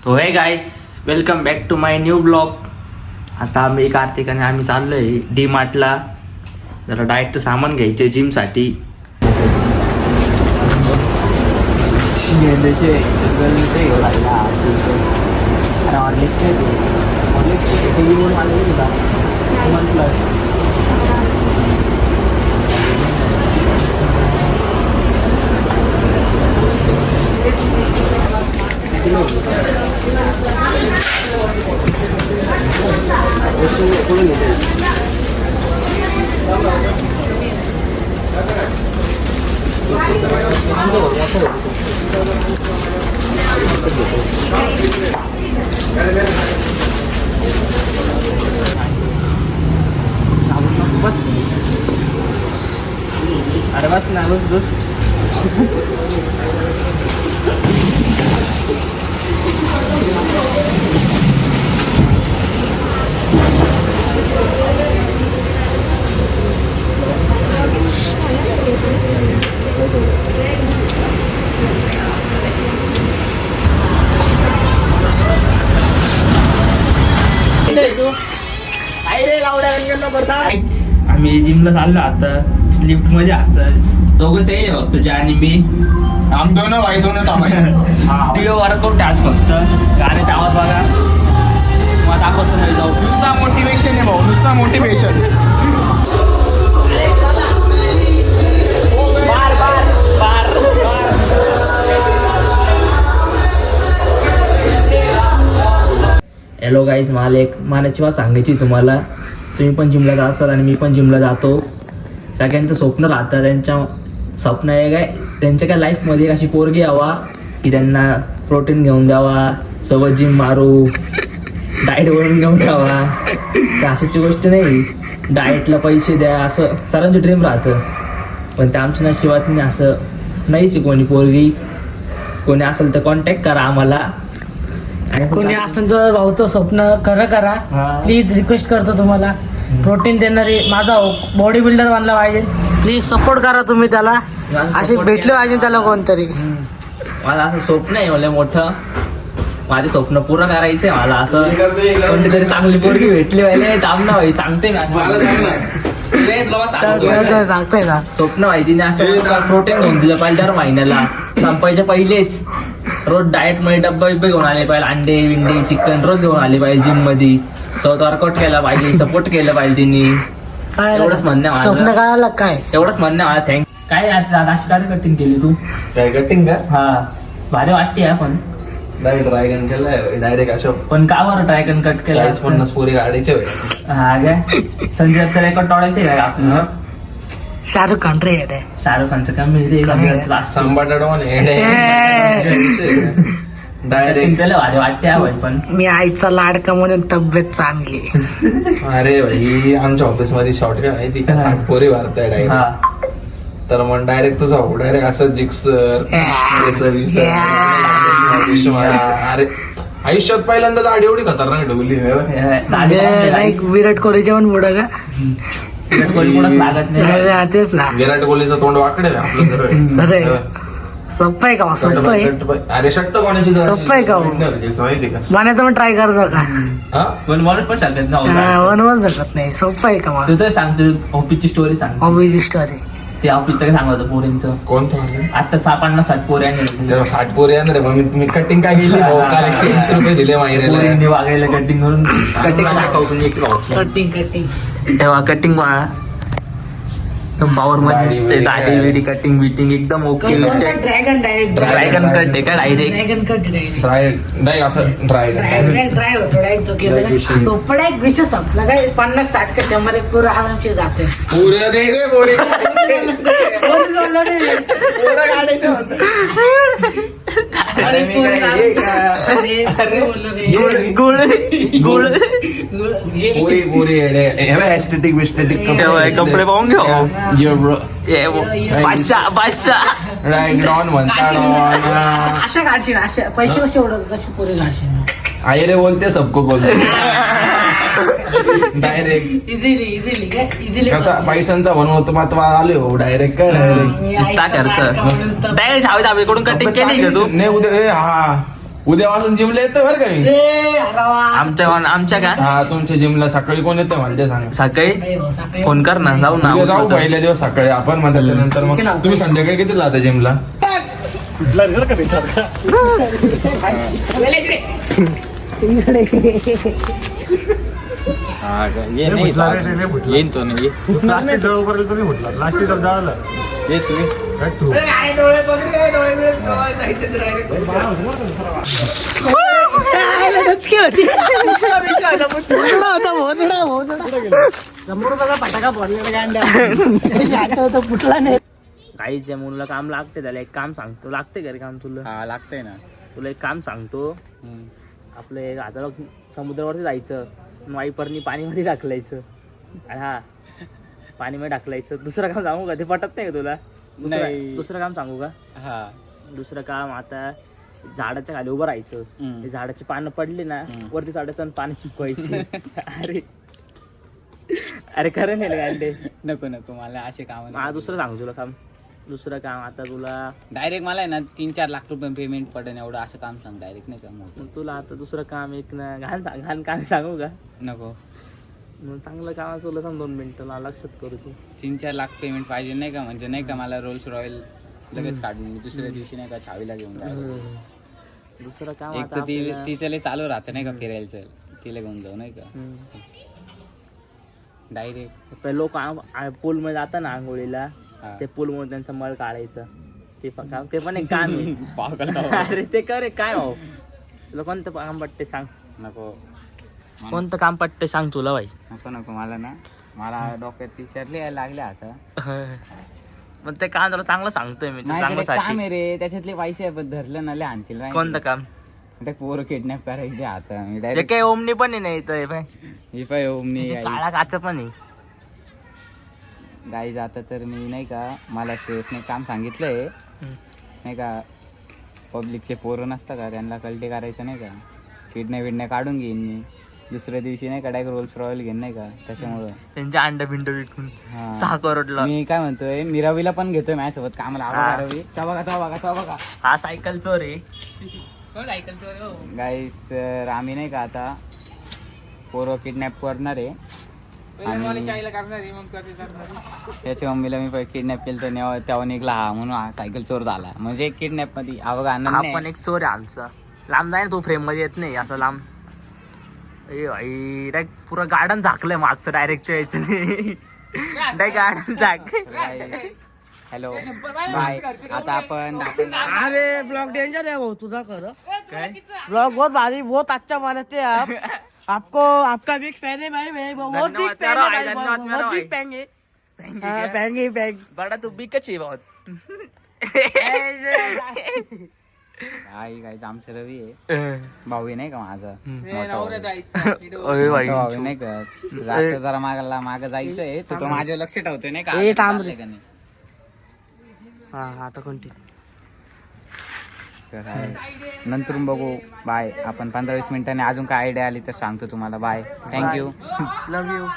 तो hey guys welcome back to my new blog. आता आम्ही कार्तिक आणि आम्ही चाललोय डी मार्टला जरा डाएटचं सामान घ्यायचे जिमसाठी. अरे बस ना बस आम्ही जिमला चाललो आता लिफ्ट मध्ये. आता दोघंच आहे फक्त जे आणि मी हम दोनों भाई दोनों टीओ वर्कआउट आज फक्त गाण्याचा आवाज बघा मग दाखवतो नाही जाऊ. नुसता मोटिवेशन आहे भाऊ, नुसता मोटिवेशन. हॅलो गाईज, मला एक मानाची बात सांगायची तुम्हाला. तुम्ही पण जिमला जात असाल आणि मी पण जिमला जातो. सगळ्यांचं स्वप्न राहतं, त्यांच्या स्वप्न आहे काय त्यांच्या काय लाईफमध्ये एक अशी पोरगी यावा की त्यांना प्रोटीन घेऊन द्यावा, सोबत जिम मारू, डाएट वरून घेऊन द्यावा. तर असाची गोष्ट नाही, डाएटला पैसे द्या असं सर्वांचं ड्रीम राहतं. पण त्या आमच्या नशिबात नाही, असं नाहीच आहे कोणी पोरगी. कोणी असेल तर कॉन्टॅक्ट करा आम्हाला. कोणी असेल तर भाऊचं स्वप्न खरं करा प्लीज, रिक्वेस्ट करतो तुम्हाला. प्रोटीन देणारी माझा बॉडी बिल्डर बनला पाहिजे, प्लीज सपोर्ट करा तुम्ही त्याला. असे भेटले पाहिजे त्याला कोणतरी. मला असं स्वप्न आहे मला मोठं, माझे स्वप्न पूर्ण करायचंय मला. असं कोणती तरी चांगली पोरगी भेटली पाहिजे. थांब ना भाई, सांगते मी सांगतोय का स्वप्न माहिती नाही. असं प्रोटीन घेऊन दिलं पाहिजे दर महिन्याला, संपायच्या पहिलेच. रोज डाएट मध्ये डब्बे घेऊन आले पाहिजे, अंडे विंडे चिकन रोज घेऊन आले पाहिजे. जिम मध्ये स्वतः वर्कआउट केला पाहिजे, सपोर्ट केलं पाहिजे तिने. एवढंच म्हणणं आहे स्वप्न माझं. कळायला काय एवढंच म्हणणं आहे मला. थँक. काय आता अशी काय कटिंग केली तू? काय कटिंग का? हा भारी वाटते हा. पण ड्रॅगन केलाय डायरेक्ट अशा पण का बरं ड्रॅगन कट केला? 40-50 पोरी गाडीचे होय. हा काय संजयचं रेकॉर्ड तोडायचं काय आपलं? शाहरुख खान रे येते. शाहरुख खानचं कमी संबाटाडवान डायरेक्ट त्याला भारी वाटते हा भाई. पण मी आईचा लाडका म्हणून तब्येत चांगली. अरे भाई, आमच्या ऑफिस मध्ये शॉर्ट काय माहिती का, 60 पोरी वारताय डायरेक्ट. हा तर मग डायरेक्ट तुझा डायरेक्ट असं जिक्सर. अरे आयुष्यात पहिल्यांदा दाढी एवढी खतरनाक ठेवली. लाईक विराट कोहलीच्या पण पुढं का विराट कोहली कोणाच लागत नाही. तेच ना, विराट कोहलीचं तोंड वाकडे आहे आपलं अरे सर्व. सोप्प आहे का सोप्प आहे. अरे शट्ट कोणाची सोपं आहे का हो? माहिती का? बनायचं पण ट्राय करतो का? हा? पण म्हणून पण सांगत ना बनवून शकत नाही. सोप्प आहे का मग? तू तर सांगतो ऑफिसची स्टोरी सांग. ऑफिस स्टोरी ते ऑफिसचं काय सांगत होतं पोरींचं. कोणतं? आता 50-60 पोरी आणले. 60 पोरी येणार आहे. मग मी कटिंग काय केली? काल 180 रुपये दिले माहिती. पोरींनी वागायला कटिंग करून कटिंग कटिंग कटिंग तेव्हा कटिंग बघा एकदम पावर मध्ये दिसते. दाढी बिडी कटिंग बिटिंग एकदम ओके. ड्रॅगन ड्रॅगन कट आहे का डायरेक्ट? ड्रॅगन कट ड्राय असं ड्राय ड्राय होतो डायरेक्ट तो केलं. सोपडा एक विषय संपला काय. 50-60 का 100 एक पुरा आरामशीर जाते. पुऱ्या दे रे पोरी. अरे मी काय पुरी एस्थेटिक बिस्टेटिक कपडे पाहून घेऊ. डॉन म्हणता. अशा काढशील, अशा पैसे कसे ओढत कसे पुरे काढशील. आई रे बोलते सबको बोलते डायरेक्ट. इझिली कसा पैशांचा बनवतो मात्र आलो डायरेक्ट काय डायरेक्ट खर्च डायरेक्ट हवेत हवेकडून कटिंग केली का तू? नाही उद्या हा उद्यापासून जिमला येतो बरं का मी. आमच्या का हा तुमच्या जिमला सकाळी कोण येतं मला ते सांगा. सकाळी फोन कर ना, जाऊ ना. उद्या जाऊ पहिल्या दिवस सकाळी आपण, मग त्याच्यानंतर मग तुम्ही संध्याकाळी किती जाता जिमला? येईन तो नाही ये तू फटाका फुटला नाही. काहीच मुलाला काम लागते, त्याला एक काम सांगतो. लागते का रे काम तुला? हा लागतंय ना. तुला एक काम सांगतो. आपलं एक आता बघ, समुद्रावरती जायचं, वाईपरनी पाणीमध्ये टाकलायचं. हा पाणीमध्ये टाकलायचं. दुसरं काम सांगू का? ते पटत नाही का तुला? नाही. दुसरं काम सांगू का? हा दुसरं काम, आता झाडाच्या खाली उभं राहायचं. ते झाडाची पानं पडली ना, वरती झाडाचं पाणी चिपकायची. अरे खरं नाही गांडे. नको नको मला असे काम. दुसरं सांगू तुला काम. दुसरं काम आता तुला डायरेक्ट मला आहे ना 3-4 लाख रुपये पेमेंट पडेल एवढं असं काम सांग डायरेक्ट. नाही का मग तुला आता दुसरं काम एक ना घाण काम सांगू का? नको. मग चांगलं काम तुला सांग, 2 मिनिटं मला लक्षात करू तू. 3-4 लाख पेमेंट पाहिजे नाही का, म्हणजे नाही का मला रोल्स रॉयल लगेच काढून दुसऱ्या दिवशी नाही का छावीला घेऊन जायचं. दुसरं काम एक आता तर आपल्याला- तिचं लय चालू राहतं नाही का फिरायला, चल तिला घेऊन जाऊ नाही का डायरेक्ट. लोक पूल मध्ये जातात ना आंघोळीला, हा. ते पूल मध्ये त्यांचा मळ काढायचं. ते पण काम, ते पण एक काम आहे. पागल का? अरे ते कर रे, काय हो तुला कोणतं काम पटते सांग? नको कोणतं काम पटते सांग तुला बाई? नको नको मला ना, मला डोक्यात विचारले लागले आता. मग ते काम तुला चांगलं सांगतोय मी, माझ्याकडे काम चांगल्यासाठी. आहे रे, त्याच्यातले पैसे आहे, पण धरलं ना लय आणतील. कोणतं काम? पोरं किडनॅप करायचे आता मी जे डायरेक्ट. काही ओमनी पण आहे ना इथं, ही पाय ओमनी काळा काच पण आहे. गाई जाता तर मी नाही का, मला शेवसने काम सांगितलंय नाही का, पब्लिकचे पोरं नसतं का त्यांना कल्टी करायचं नाही का, किडनॅप काढून घेईन मी. दुसऱ्या दिवशी नाही का डायरेक्ट रोल्स रॉयल घेईन नाही का, त्याच्यामुळं त्यांच्या अंड बिंड विकून हा. 6 करोडला. मी काय म्हणतोय, मी रवीला पण घेतोय माझ्यासोबत कामाला. हा. रवी तो बघा हा सायकल चोर आहे. गाईस. तर आम्ही नाही का आता पोरं किडनॅप करणार आहे, आणि त्याच्या मम्मीला मी किडनॅप केलं तर तेव्हा निघला हा, म्हणून हा सायकल चोर झाला. म्हणजे किडनॅप मध्ये अवघा हा पण एक चोर आहे आमचा. लांब जाय ना, तो फ्रेम मध्ये येत नाही असं लांब. डायरेक्ट पुरं गार्डन झाकलंय मागचं, डायरेक्ट यायचं नाही. डायरेक्ट गार्डन झाक. Hello bye. आता आपण अरे ब्लॉग डेंजर है वो तुझा खरं. काय? ब्लॉग बहुत भारी, बहुत अच्छा बनाते हैं आप. आपको आपका बिग फैन है भाई, मैं बहुत बिग फैन है भाई, धन्यवाद मेरा बहुत भाई. बिग फैन है. हाँ, फैन ही फैन. बड़ा तू बिकच आहे बहुत. आई गाईज आमचं रवी आहे, भाऊ आहे नाही का माझा. मोठा भाऊ अरे भाई. भाऊ आहे नाही का, जातं जरा मागं जायचंय, तर तो माझ्यावर लक्ष ठेवतोय नाही का. ए, थांब चाललंय रे. का नाही. हा आता कोणती? तर आहे. नंतर बघू. बाय. आपण 15-20 मिनिटांनी अजून काय आयडिया आली तर सांगतो तुम्हाला. बाय. थँक्यू. Love you.